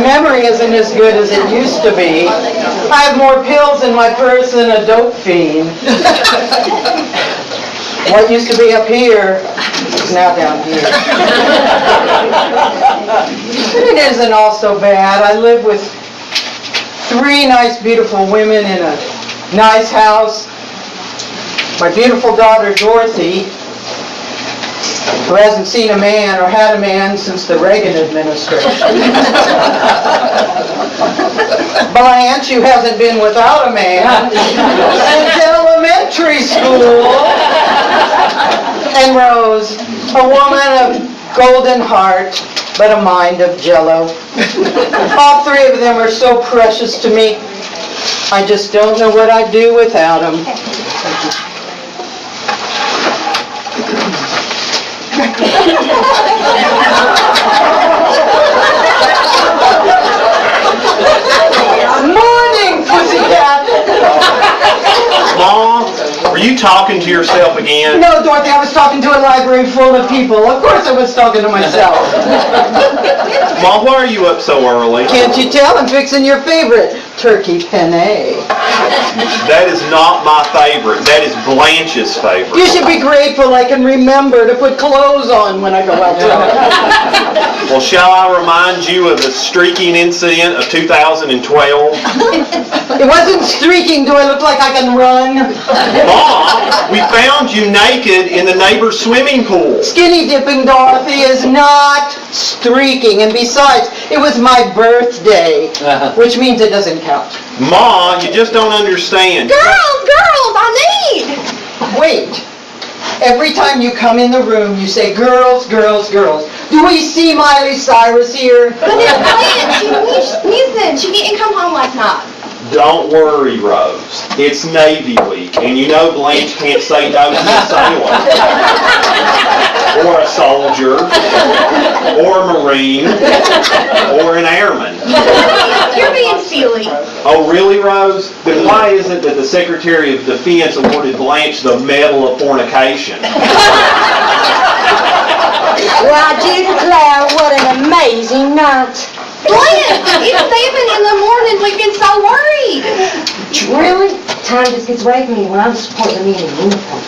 memory isn't as good as it used to be. I have more pills in my purse than a dope fiend. What used to be up here is now down here. But it isn't all so bad. I live with 3 nice, beautiful women in a nice house. My beautiful daughter, Dorothy, who hasn't seen a man or had a man since the Reagan administration. Blanche, who hasn't been without a man since elementary school. And Rose, a woman of golden heart, but a mind of jello. All 3 of them are so precious to me. I just don't know what I'd do without them. Morning, pussycat. Mom, were you talking to yourself again? No, Dorothy, I was talking to a library full of people. Of course I was talking to myself. Mom, why are you up so early? Can't you tell? I'm fixing your favorite, turkey penne. That is not my favorite. That is Blanche's favorite. You should be grateful I can remember to put clothes on when I go outside. Well, shall I remind you of the streaking incident of 2012? It wasn't streaking. Do I look like I can run? Mom, we found you naked in the neighbor's swimming pool. Skinny dipping, Dorothy, is not streaking. And besides, it was my birthday, which means it doesn't count. Ma, you just don't understand. Girls, I need! Wait. Every time you come in the room, you say, girls, girls, girls. Do we see Miley Cyrus here? But it's Blanche, she was missing. She didn't come home last night. Don't worry, Rose. It's Navy Week, and you know Blanche can't say no to a sailor, or a soldier, or a Marine, or an airman. You're being silly. Oh, really, Rose? Then why is it that the Secretary of Defense awarded Blanche the Medal of Fornication? Well, I do declare what an amazing night. Blanche, it's 7 in the morning. We've been so worried. Really? Time just gets away from me when I'm supporting me in uniform.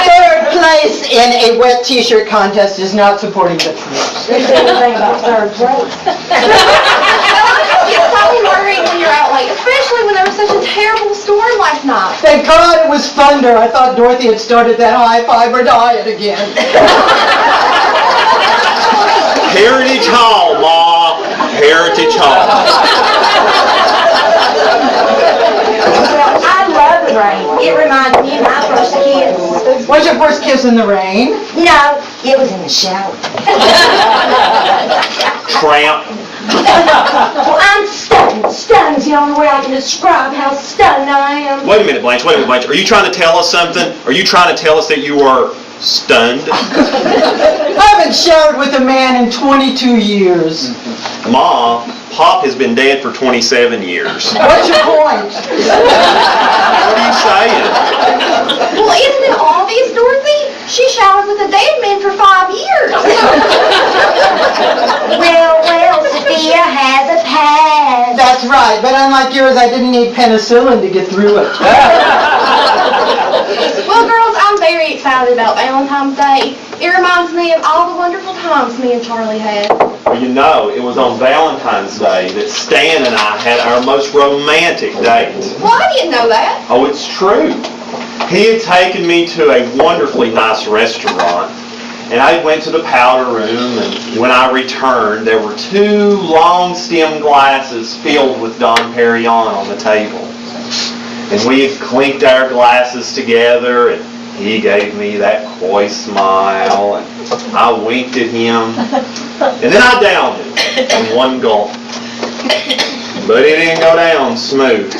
Third place in a wet t-shirt contest is not supporting the troops. There's anything about third place. I get so worried when you're out late, especially when there was such a terrible storm last night. Thank God it was thunder. I thought Dorothy had started that high-fiber diet again. Heritage Hall, Ma. Heritage Hall. Well, I love the rain. It reminds me of my first kiss. Was your first kiss in the rain? No, it was in the shower. Tramp. Well, I'm stunned. Stunned is the only way I can describe how stunned I am. Wait a minute, Blanche. Wait a minute, Blanche. Are you trying to tell us something? Are you trying to tell us that you are stunned? I haven't showered with a man in 22 years. Ma, Pop has been dead for 27 years. What's your point? What are you saying? Well, isn't it obvious, Dorothy? She showered with a dead man for 5 years. Well, Sophia has a past. That's right, but unlike yours, I didn't need penicillin to get through it. Well, girls, I'm very excited about Valentine's Day. It reminds me of all the wonderful times me and Charlie had. Well, you know, it was on Valentine's Day that Stan and I had our most romantic date. Well, I didn't know that. Oh, it's true. He had taken me to a wonderfully nice restaurant, and I went to the powder room, and when I returned, there were 2 long-stem glasses filled with Dom Perignon on the table. And we had clinked our glasses together, and he gave me that coy smile, and I winked at him, and then I downed it in one gulp. But it didn't go down smooth.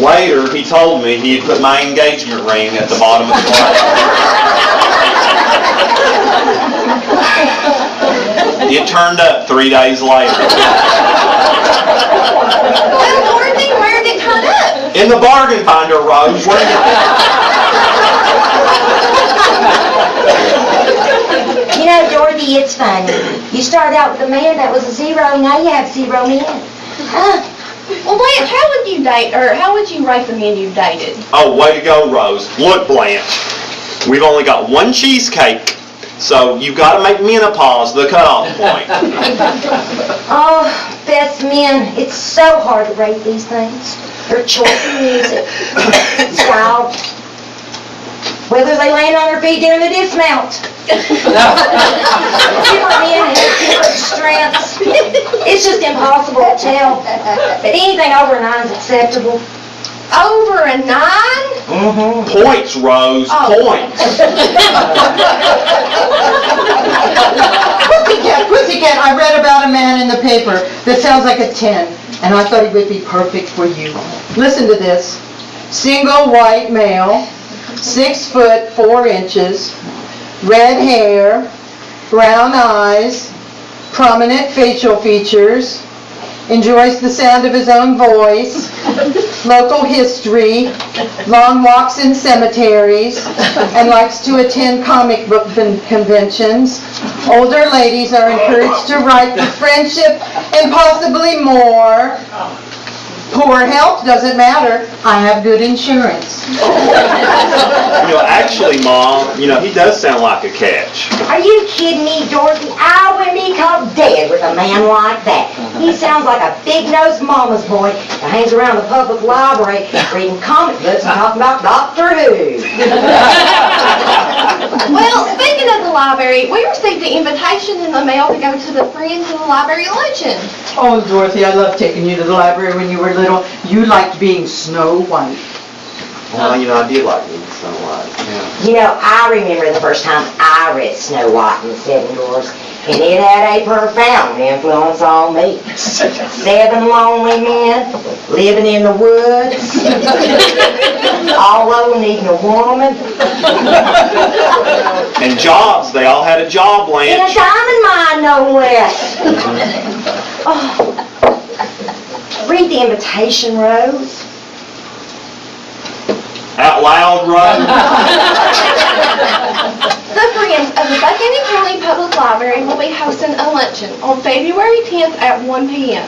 Later, he told me he had put my engagement ring at the bottom of the glass. It turned up 3 days later. Well, Dorothy, where did it turn up? In the bargain finder, Rose. Where did it? You know, Dorothy, It's funny. You started out with a man that was a 0, now you have 0 men. Huh? Well, Blanche, how would you date, or how would you rate the men you've dated? Oh, way to go, Rose. Look, Blanche, we've only got one cheesecake, so you've got to make menopause the cutoff point. Oh, best men, it's so hard to rate these things. Their choice in music, style, whether they land on their feet during the dismount. Different men have different strengths. It's just impossible to tell. But anything over a 9 is acceptable. Over a 9? Mm-hmm. Points, Rose, points. Pussycat, I read about a man in the paper that sounds like a 10, and I thought he would be perfect for you. Listen to this. Single white male, 6 foot 4 inches, red hair, brown eyes, prominent facial features, enjoys the sound of his own voice, local history, long walks in cemeteries, and likes to attend comic book conventions. Older ladies are encouraged to write for friendship and possibly more. Poor health doesn't matter. I have good insurance. Actually, Mom, he does sound like a catch. Are you kidding me, Dorothy? I wouldn't be caught dead with a man like that. He sounds like a big-nosed mama's boy that hangs around the public library reading comic books and talking about Doctor Who. Well, speaking of the library, we received an invitation in the mail to go to the Friends of the Library Luncheon. Oh, Dorothy, I loved taking you to the library when you were little. You liked being Snow White. Well, I did like being Snow White. Yeah. I remember the first time I read Snow White and the 7 Dwarfs, and it had a profound influence on me. 7 lonely men living in the woods, all of them needing a woman. And jobs, they all had a job, In a Blanche. diamond mine, no less. Oh. Read the invitation, Rose. Out loud, Rose. The Friends of the Buchanan County Public Library will be hosting a luncheon on February 10th at 1 p.m.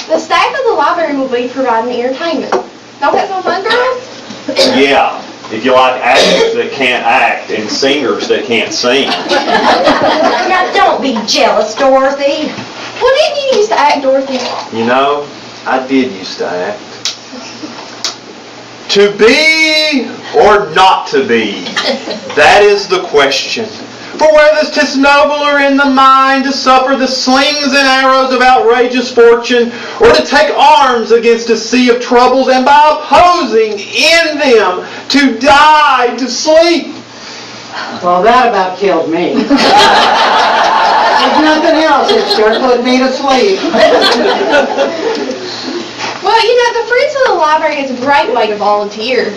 The staff of the library will be providing entertainment. Don't that sound fun, girls? Yeah, if you like actors that can't act and singers that can't sing. Now, don't be jealous, Dorothy. Well, didn't you used to act, Dorothy? I did used to act. To be or not to be? That is the question. For whether 'tis nobler in the mind to suffer the slings and arrows of outrageous fortune, or to take arms against a sea of troubles, and by opposing in them to die to sleep. Well, that about killed me. If nothing else, it sure put me to sleep. Well, the Friends of the Library is a great way to volunteer.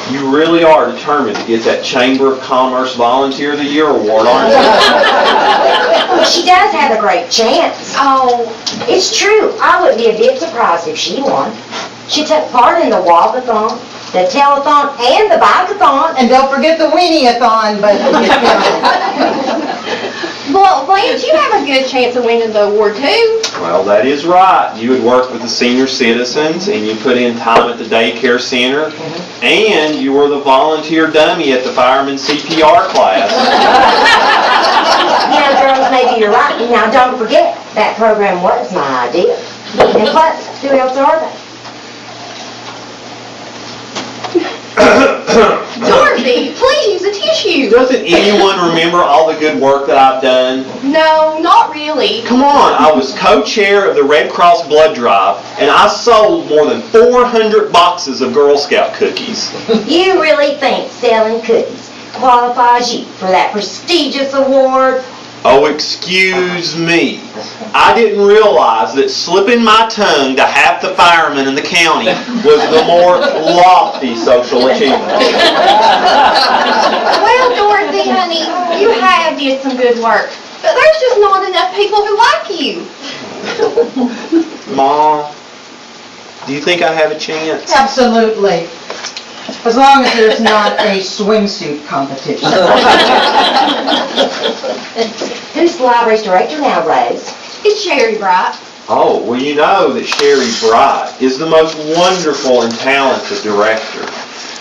You really are determined to get that Chamber of Commerce Volunteer of the Year award, aren't you? She does have a great chance. Oh, It's true. I wouldn't be a bit surprised if she won. She took part in the walkathon, the telethon, and the bike-a-thon. And don't forget the weenie-a-thon, but well, Blanche, you have a good chance of winning the award, too. Well, that is right. You would work with the senior citizens, and you put in time at the daycare center, and you were the volunteer dummy at the fireman CPR class. Girls, maybe you're right. Now, don't forget, that program was my idea. And plus, who else are they? Dorothy, please use a tissue. Doesn't anyone remember all the good work that I've done? No, not really. Come on, I was co-chair of the Red Cross Blood Drive, and I sold more than 400 boxes of Girl Scout cookies. You really think selling cookies qualifies you for that prestigious award? Oh, excuse me. I didn't realize that slipping my tongue to half the firemen in the county was the more lofty social achievement. Well, Dorothy, honey, you have did some good work, but there's just not enough people who like you. Mom, do you think I have a chance? absolutely. As long as there's not a swimsuit competition. Who's the library's director now, Rose? It's Sherry Bright. Oh, well, you know that Sherry Bright is the most wonderful and talented director.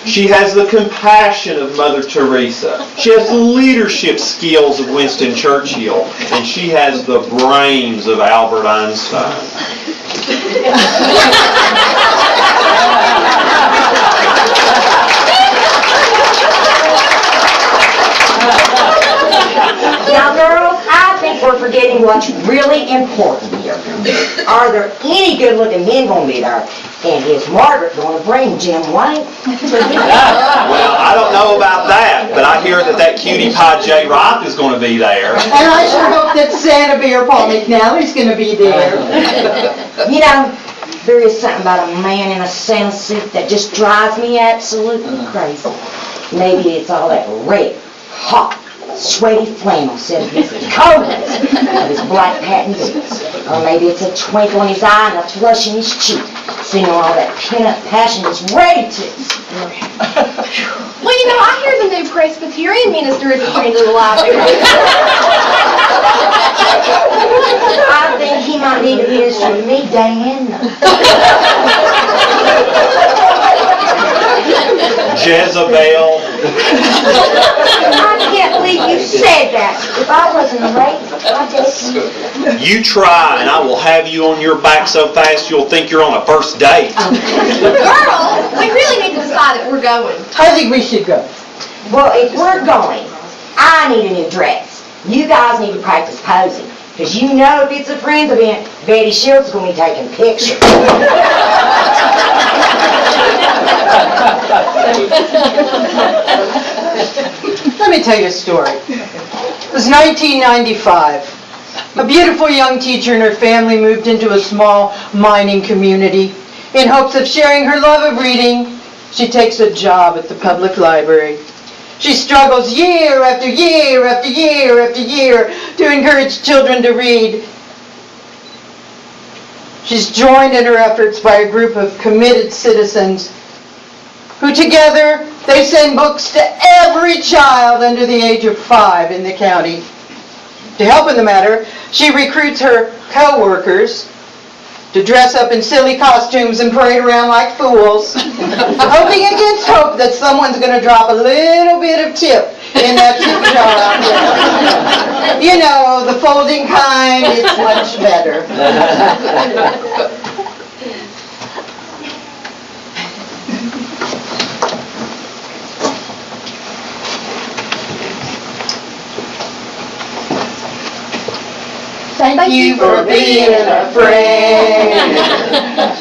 She has the compassion of Mother Teresa. She has the leadership skills of Winston Churchill. And she has the brains of Albert Einstein. Now, girls, I think we're forgetting what's really important here. Are there any good-looking men going to be there? And is Margaret going to bring Jim White? Well, I don't know about that, but I hear that cutie pie J. Rock is going to be there. And I sure hope that Santa Bear Paul McNally's going to be there. You know, there is something about a man in a Santa suit that just drives me absolutely crazy. Maybe it's all that red, hot, sweaty flannel set of his coats of his black patent boots. Or maybe it's a twinkle in his eye and a flush in his cheek, seeing all that pent-up passion is ready to explode. Well, you know, I hear the new Presbyterian minister is a friend of the library. I think he might need a minister to me, Diana. Jezebel. I can't believe you said that. If I wasn't raped, I'd just... You try, and I will have you on your back so fast you'll think you're on a first date. Girls, we really need to decide if we're going. I think we should go. Well, if we're going, I need a new dress. You guys need to practice posing. Because you know if it's a friend's event, Betty Shields is going to be taking pictures. Let me tell you a story. It was 1995. A beautiful young teacher and her family moved into a small mining community. In hopes of sharing her love of reading, she takes a job at the public library. She struggles year after year after year after year to encourage children to read. She's joined in her efforts by a group of committed citizens who together they send books to every child under the age of 5 in the county. To help in the matter, she recruits her co-workers to dress up in silly costumes and parade around like fools, hoping against hope that someone's going to drop a little bit of tip in that tip jar. You know, the folding kind, it's much better. Thank you for being a friend.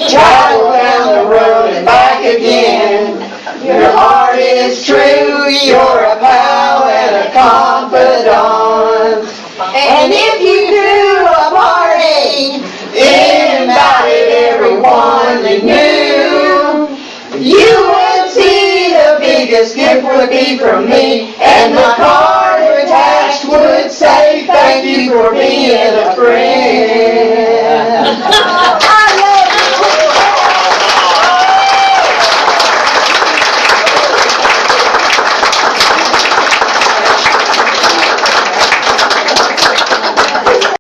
Travel down the road and back again. Your heart is true, you're a pal and a confidant. And if you do a party, invited everyone you knew, you would see the biggest gift would be from me, and the card attached would say, thank you for being a friend.